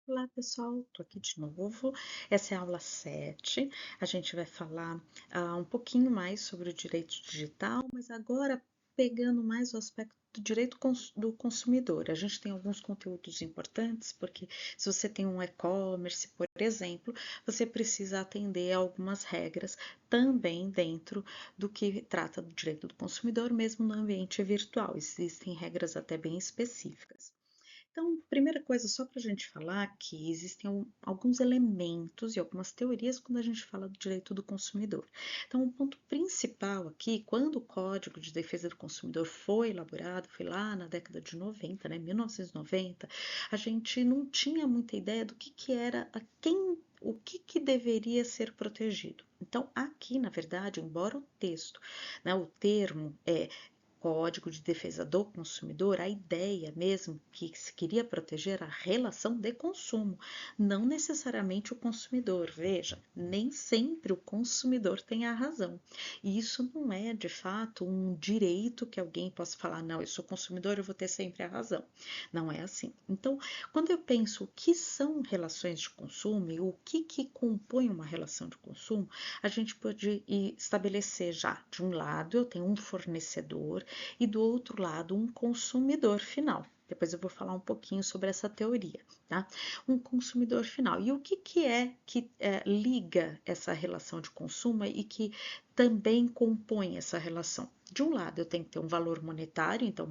Olá, pessoal, tô aqui de novo. Essa é a aula 7. A gente vai falar um pouquinho mais sobre o direito digital, mas agora pegando mais o aspecto do direito do consumidor. A gente tem alguns conteúdos importantes, porque se você tem um e-commerce, por exemplo, você precisa atender a algumas regras também dentro do que trata do direito do consumidor, mesmo no ambiente virtual. Existem regras até bem específicas. Então, primeira coisa, só para a gente falar que existem alguns elementos e algumas teorias quando a gente fala do direito do consumidor. Então, o ponto principal aqui, quando o Código de Defesa do Consumidor foi elaborado, foi lá na década de 90, né, 1990, a gente não tinha muita ideia do que era, o que deveria ser protegido. Então, aqui, na verdade, embora o texto, né, o termo Código de Defesa do Consumidor, a ideia mesmo que se queria proteger a relação de consumo, não necessariamente o consumidor. Veja, nem sempre o consumidor tem a razão. E isso não é, de fato, um direito que alguém possa falar, não, eu sou consumidor, eu vou ter sempre a razão. Não é assim. Então, quando eu penso o que são relações de consumo e o que compõe uma relação de consumo, a gente pode estabelecer já, de um lado, eu tenho um fornecedor e do outro lado um consumidor final. Depois eu vou falar um pouquinho sobre essa teoria, tá? Um consumidor final. E o que é que liga essa relação de consumo e que também compõe essa relação? De um lado, eu tenho que ter um valor monetário, então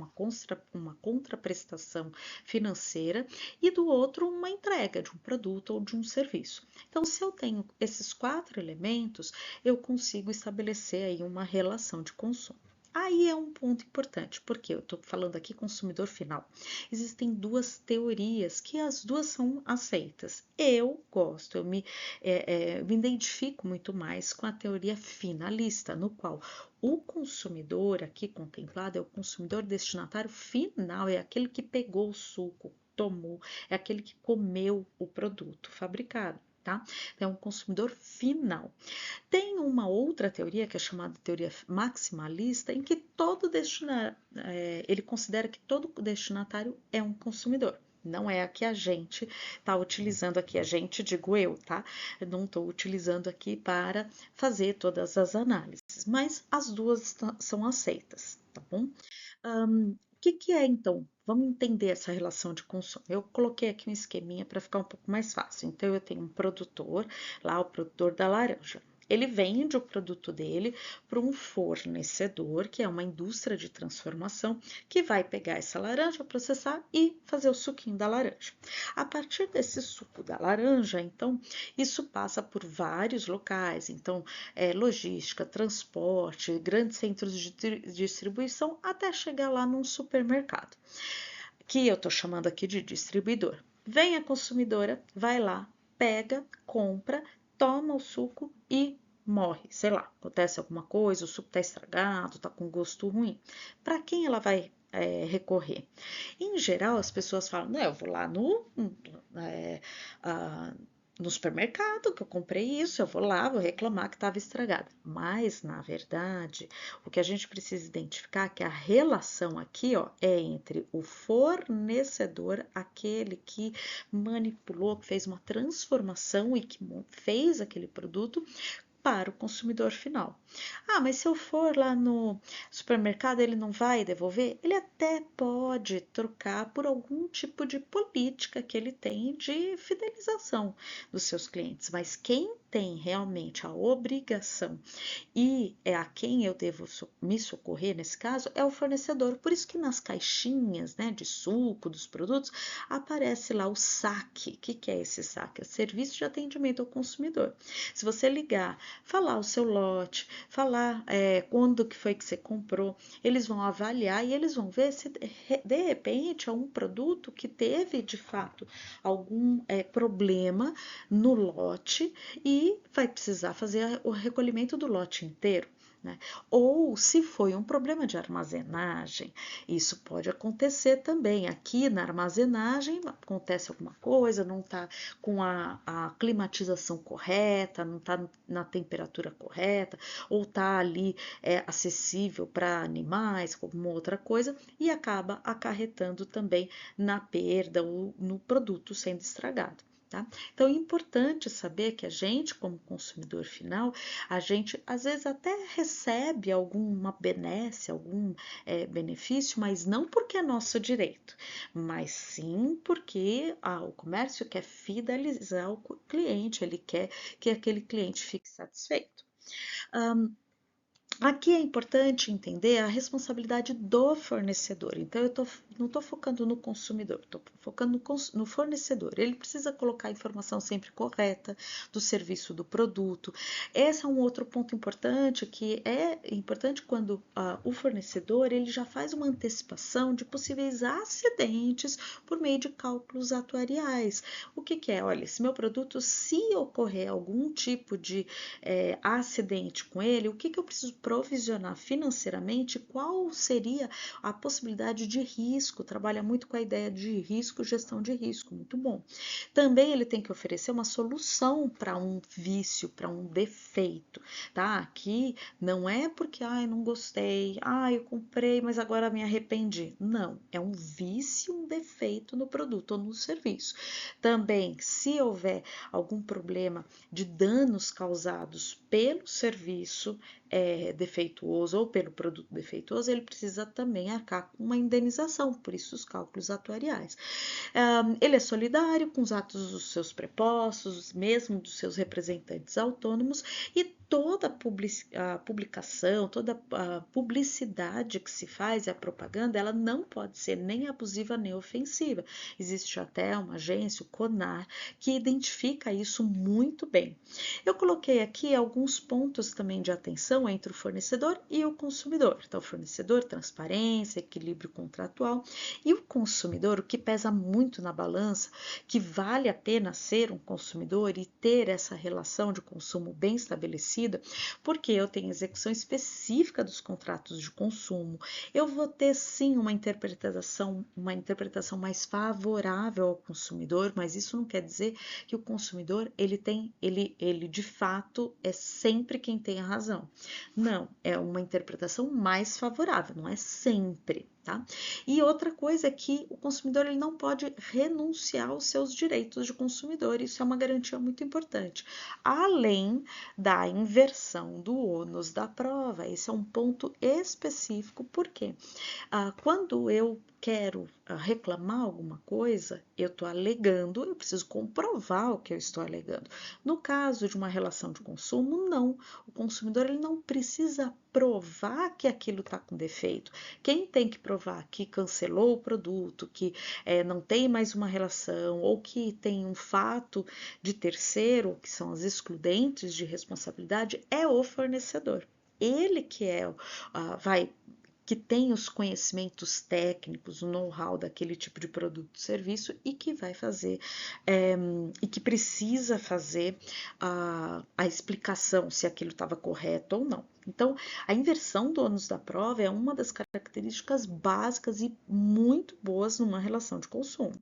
uma contraprestação financeira, e do outro, uma entrega de um produto ou de um serviço. Então, se eu tenho esses quatro elementos, eu consigo estabelecer aí uma relação de consumo. Aí é um ponto importante, porque eu estou falando aqui consumidor final. Existem duas teorias que as duas são aceitas. Eu gosto, me identifico muito mais com a teoria finalista, no qual o consumidor aqui contemplado é o consumidor destinatário final, é aquele que pegou o suco, tomou, é aquele que comeu o produto fabricado, tá? É um consumidor final. Tem uma outra teoria, que é chamada teoria maximalista, em que ele considera que todo destinatário é um consumidor. Não é a que a gente está utilizando aqui, a gente, digo eu, tá? Eu não estou utilizando aqui para fazer todas as análises, mas as duas são aceitas, tá bom? O que é então? Vamos entender essa relação de consumo. Eu coloquei aqui um esqueminha para ficar um pouco mais fácil. Então, eu tenho um produtor, lá o produtor da laranja. Ele vende o produto dele para um fornecedor, que é uma indústria de transformação, que vai pegar essa laranja, processar e fazer o suquinho da laranja. A partir desse suco da laranja, então, isso passa por vários locais, então, logística, transporte, grandes centros de distribuição, até chegar lá num supermercado, que eu estou chamando aqui de distribuidor. Vem a consumidora, vai lá, pega, compra, toma o suco e morre, sei lá, acontece alguma coisa, o suco está estragado, está com gosto ruim. Para quem ela vai recorrer? Em geral, as pessoas falam, não, eu vou lá é, no supermercado que eu comprei isso, eu vou lá, vou reclamar que estava estragado. Mas, na verdade, o que a gente precisa identificar é que a relação aqui, ó, é entre o fornecedor, aquele que manipulou, que fez uma transformação e que fez aquele produto, para o consumidor final. Ah, mas se eu for lá no supermercado, ele não vai devolver? Ele até pode trocar por algum tipo de política que ele tem de fidelização dos seus clientes, mas quem tem realmente a obrigação e é a quem eu devo me socorrer nesse caso é o fornecedor. Por isso que nas caixinhas, né, de suco dos produtos aparece lá o saque. O que é esse saque? É serviço de atendimento ao consumidor. Se você ligar, falar o seu lote, falar quando que foi que você comprou, eles vão avaliar e eles vão ver se de repente é um produto que teve de fato algum problema no lote e vai precisar fazer o recolhimento do lote inteiro. né? Ou se foi um problema de armazenagem, isso pode acontecer também. Aqui na armazenagem acontece alguma coisa, não está com a climatização correta, não está na temperatura correta, ou está ali acessível para animais, como outra coisa, e acaba acarretando também na perda ou no produto sendo estragado. Tá? Então é importante saber que a gente, como consumidor final, a gente às vezes até recebe alguma benesse, algum benefício, mas não porque é nosso direito, mas sim porque o comércio quer fidelizar o cliente, ele quer que aquele cliente fique satisfeito. Aqui é importante entender a responsabilidade do fornecedor. Então, não estou focando no consumidor, estou focando no fornecedor. Ele precisa colocar a informação sempre correta do serviço do produto. Esse é um outro ponto importante, que é importante quando o fornecedor ele já faz uma antecipação de possíveis acidentes por meio de cálculos atuariais. O que é? Olha, se meu produto, se ocorrer algum tipo de acidente com ele, o que eu preciso provisionar financeiramente, qual seria a possibilidade de risco, trabalha muito com a ideia de risco, gestão de risco, muito bom. Também ele tem que oferecer uma solução para um vício, para um defeito, tá? Aqui não é porque, não gostei, eu comprei, mas agora me arrependi. Não, é um vício, um defeito no produto ou no serviço. Também, se houver algum problema de danos causados pelo serviço defeituoso ou pelo produto defeituoso, ele precisa também arcar com uma indenização, por isso os cálculos atuariais. Ele é solidário com os atos dos seus prepostos, mesmo dos seus representantes autônomos, e toda a publicação, toda a publicidade que se faz, a propaganda, ela não pode ser nem abusiva nem ofensiva. Existe até uma agência, o CONAR, que identifica isso muito bem. Eu coloquei aqui alguns pontos também de atenção entre o fornecedor e o consumidor. Então, o fornecedor, transparência, equilíbrio contratual, e o consumidor, o que pesa muito na balança, que vale a pena ser um consumidor e ter essa relação de consumo bem estabelecida, porque eu tenho execução específica dos contratos de consumo, eu vou ter sim uma interpretação mais favorável ao consumidor, mas isso não quer dizer que o consumidor ele de fato é sempre quem tem a razão. Não, é uma interpretação mais favorável, não é sempre. Tá? E outra coisa é que o consumidor ele não pode renunciar aos seus direitos de consumidor, isso é uma garantia muito importante. Além da inversão do ônus da prova, esse é um ponto específico, porque quando eu quero reclamar alguma coisa, eu estou alegando, eu preciso comprovar o que eu estou alegando. No caso de uma relação de consumo, não. O consumidor ele não precisa provar que aquilo está com defeito. Quem tem que provar que cancelou o produto, que não tem mais uma relação, ou que tem um fato de terceiro, que são as excludentes de responsabilidade, é o fornecedor. Ele que que tem os conhecimentos técnicos, o know-how daquele tipo de produto ou serviço e que vai fazer, e que precisa fazer a explicação se aquilo estava correto ou não. Então, a inversão do ônus da prova é uma das características básicas e muito boas numa relação de consumo.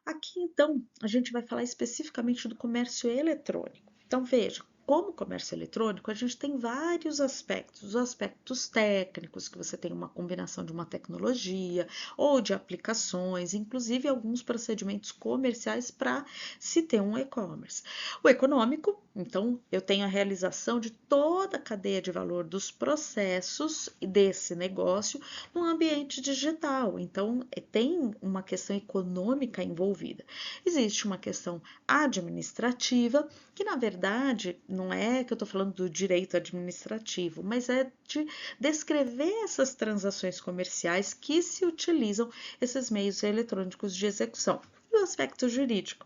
Aqui, então, a gente vai falar especificamente do comércio eletrônico. Então, veja, como comércio eletrônico, a gente tem vários aspectos, os aspectos técnicos, que você tem uma combinação de uma tecnologia ou de aplicações, inclusive alguns procedimentos comerciais para se ter um e-commerce. O econômico, então, eu tenho a realização de toda a cadeia de valor dos processos desse negócio no ambiente digital. Então, tem uma questão econômica envolvida. Existe uma questão administrativa, que na verdade não é que eu estou falando do direito administrativo, mas é de descrever essas transações comerciais que se utilizam esses meios eletrônicos de execução. E o aspecto jurídico.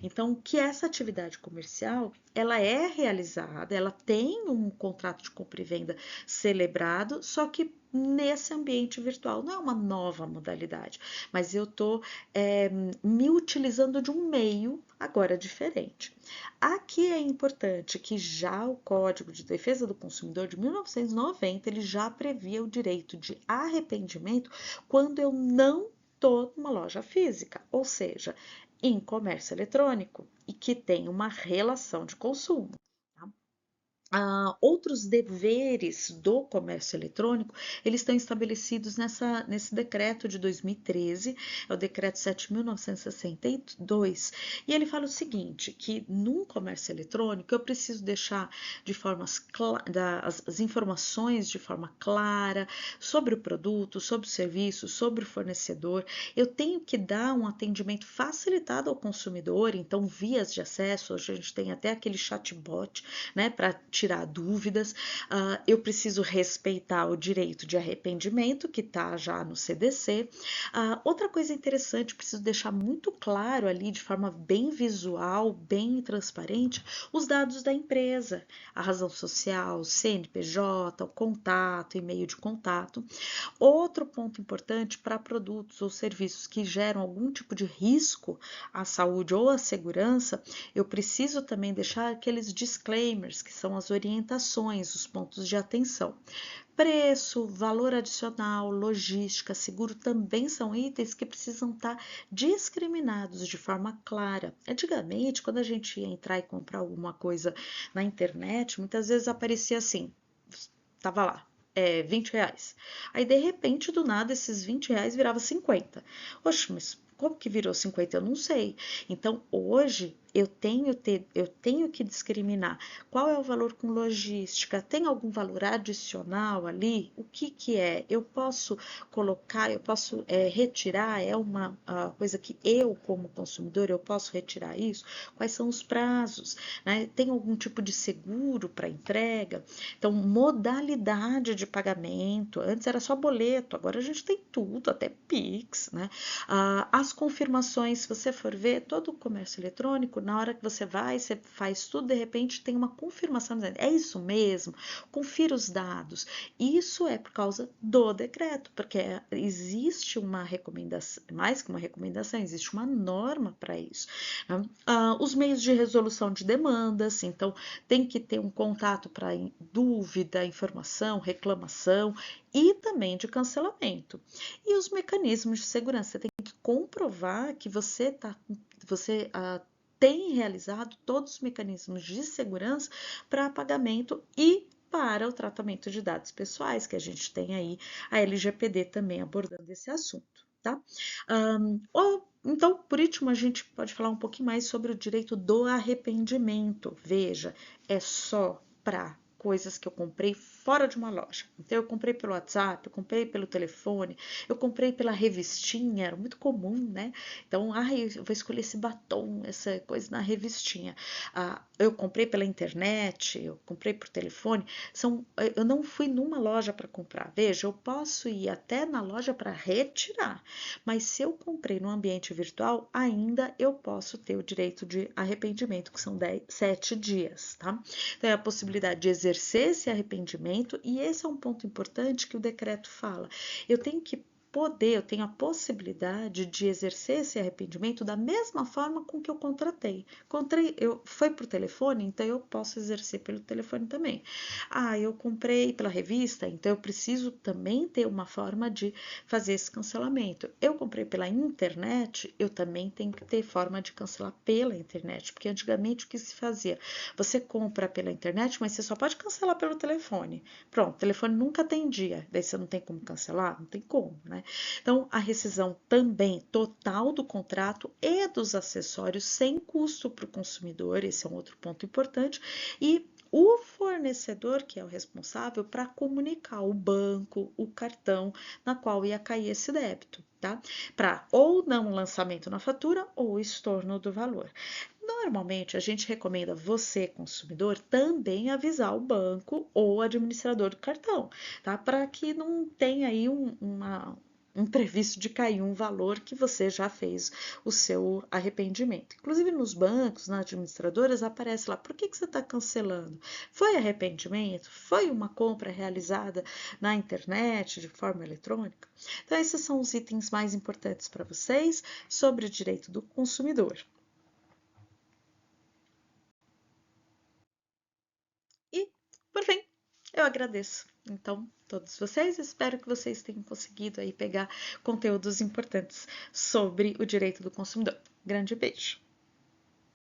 Então, que essa atividade comercial, ela é realizada, ela tem um contrato de compra e venda celebrado, só que nesse ambiente virtual, não é uma nova modalidade, mas eu estou me utilizando de um meio agora diferente. Aqui é importante que já o Código de Defesa do Consumidor de 1990, ele já previa o direito de arrependimento quando eu não estou numa loja física, ou seja, em comércio eletrônico e que tem uma relação de consumo. Outros deveres do comércio eletrônico, eles estão estabelecidos nesse decreto de 2013, é o decreto 7.962, e ele fala o seguinte, que num comércio eletrônico eu preciso deixar de as informações de forma clara sobre o produto, sobre o serviço, sobre o fornecedor, eu tenho que dar um atendimento facilitado ao consumidor, então vias de acesso, hoje a gente tem até aquele chatbot, né, para tirar dúvidas, eu preciso respeitar o direito de arrependimento que está já no CDC. Outra coisa interessante, preciso deixar muito claro ali, de forma bem visual, bem transparente, os dados da empresa, a razão social, o CNPJ, o contato, e-mail de contato. Outro ponto importante para produtos ou serviços que geram algum tipo de risco à saúde ou à segurança, eu preciso também deixar aqueles disclaimers, que são as orientações, os pontos de atenção. Preço, valor adicional, logística, seguro também são itens que precisam estar discriminados de forma clara. Antigamente, quando a gente ia entrar e comprar alguma coisa na internet, muitas vezes aparecia assim, tava lá, R$ 20. Aí, de repente, do nada, esses R$ 20 virava 50. Oxe, mas como que virou 50? Eu não sei. Então, hoje, eu tenho que discriminar qual é o valor com logística, tem algum valor adicional ali? O que que é? Eu posso colocar, eu posso retirar, é uma coisa que eu, como consumidor, eu posso retirar isso? Quais são os prazos? Né? Tem algum tipo de seguro para entrega? Então, modalidade de pagamento, antes era só boleto, agora a gente tem tudo, até Pix, né? As confirmações, se você for ver, todo o comércio eletrônico, na hora que você vai, você faz tudo, de repente tem uma confirmação dizendo, é isso mesmo? Confira os dados. Isso é por causa do decreto, porque existe uma recomendação, mais que uma recomendação, existe uma norma para isso. Né? Os meios de resolução de demandas, então tem que ter um contato para dúvida, informação, reclamação e também de cancelamento. E os mecanismos de segurança, você tem que comprovar que você tem realizado todos os mecanismos de segurança para pagamento e para o tratamento de dados pessoais, que a gente tem aí a LGPD também abordando esse assunto, tá? Então, por último, a gente pode falar um pouquinho mais sobre o direito do arrependimento. Veja, é só para coisas que eu comprei fora de uma loja. Então, eu comprei pelo WhatsApp, eu comprei pelo telefone, eu comprei pela revistinha, era muito comum, né? Então, eu vou escolher esse batom, essa coisa na revistinha. Eu comprei pela internet, eu comprei por telefone. Eu não fui numa loja para comprar. Veja, eu posso ir até na loja para retirar, mas se eu comprei no ambiente virtual, ainda eu posso ter o direito de arrependimento, que são 7 dias, tá? Então, é a possibilidade de exercer esse arrependimento, e esse é um ponto importante que o decreto fala. Eu tenho a possibilidade de exercer esse arrependimento da mesma forma com que eu contratei. Foi por telefone, então eu posso exercer pelo telefone também. Eu comprei pela revista, então eu preciso também ter uma forma de fazer esse cancelamento. Eu comprei pela internet, eu também tenho que ter forma de cancelar pela internet, porque antigamente o que se fazia? Você compra pela internet, mas você só pode cancelar pelo telefone. Pronto, o telefone nunca atendia, daí você não tem como cancelar? Não tem como, né? Então, a rescisão também total do contrato e dos acessórios sem custo para o consumidor, esse é um outro ponto importante, e o fornecedor, que é o responsável para comunicar o banco, o cartão na qual ia cair esse débito, tá? Para ou não lançamento na fatura ou estorno do valor. Normalmente, a gente recomenda você, consumidor, também avisar o banco ou o administrador do cartão, tá? Para que não tenha aí imprevisto de cair um valor que você já fez o seu arrependimento. Inclusive nos bancos, nas administradoras, aparece lá, por que você está cancelando? Foi arrependimento? Foi uma compra realizada na internet de forma eletrônica? Então, esses são os itens mais importantes para vocês sobre o direito do consumidor. E, por fim, eu agradeço. Então, todos vocês, espero que vocês tenham conseguido aí pegar conteúdos importantes sobre o direito do consumidor. Grande beijo!